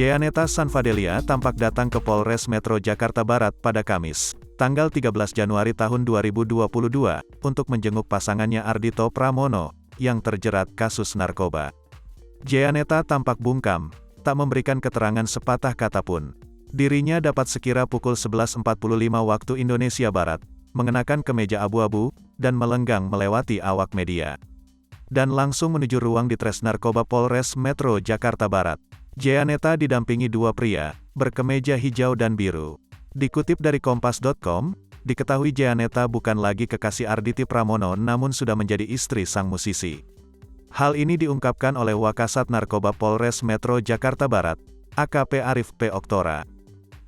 Jeanetta Sanfadelia tampak datang ke Polres Metro Jakarta Barat pada Kamis, tanggal 13 Januari tahun 2022, untuk menjenguk pasangannya Ardhito Pramono, yang terjerat kasus narkoba. Jeanetta tampak bungkam, tak memberikan keterangan sepatah kata pun. Dirinya dapat sekira pukul 11.45 waktu Indonesia Barat, mengenakan kemeja abu-abu, dan melenggang melewati awak media. Dan langsung menuju ruang ditres narkoba Polres Metro Jakarta Barat. Jeanetta didampingi dua pria, berkemeja hijau dan biru. Dikutip dari Kompas.com, diketahui Jeanetta bukan lagi kekasih Ardhito Pramono namun sudah menjadi istri sang musisi. Hal ini diungkapkan oleh Wakasat Narkoba Polres Metro Jakarta Barat, AKP Arif P. Oktora.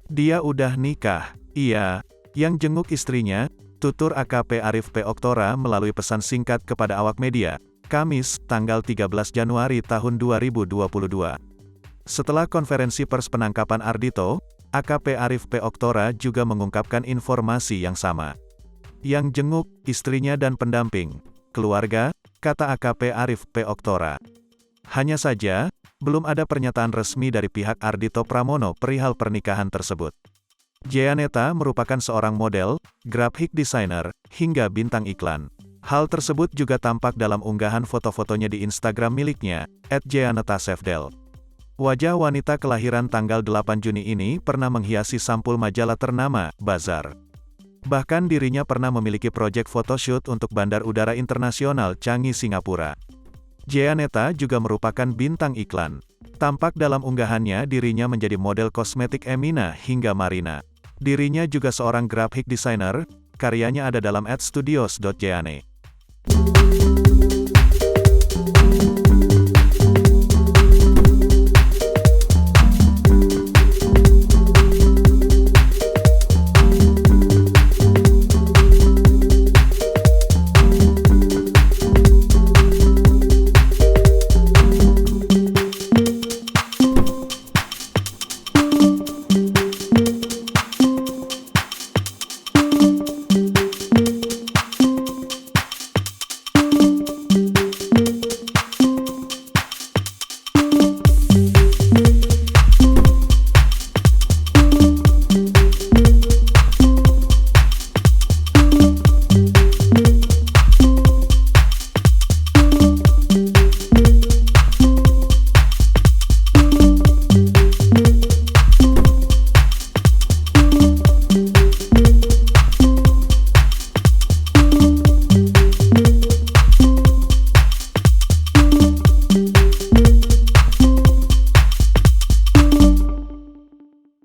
Dia udah nikah, iya, yang jenguk istrinya, tutur AKP Arif P. Oktora melalui pesan singkat kepada awak media, Kamis, tanggal 13 Januari tahun 2022. Setelah konferensi pers penangkapan Ardhito, AKP Arif P. Oktora juga mengungkapkan informasi yang sama. Yang jenguk, istrinya dan pendamping, keluarga, kata AKP Arif P. Oktora. Hanya saja, belum ada pernyataan resmi dari pihak Ardhito Pramono perihal pernikahan tersebut. Jeanetta merupakan seorang model, graphic designer, hingga bintang iklan. Hal tersebut juga tampak dalam unggahan foto-fotonya di Instagram miliknya, @jeanettasafdel. Wajah wanita kelahiran tanggal 8 Juni ini pernah menghiasi sampul majalah ternama, Bazaar. Bahkan dirinya pernah memiliki proyek photoshoot untuk Bandar Udara Internasional Changi, Singapura. Jeanetta juga merupakan bintang iklan. Tampak dalam unggahannya dirinya menjadi model kosmetik Emina hingga Marina. Dirinya juga seorang graphic designer, karyanya ada dalam @studios.jeane.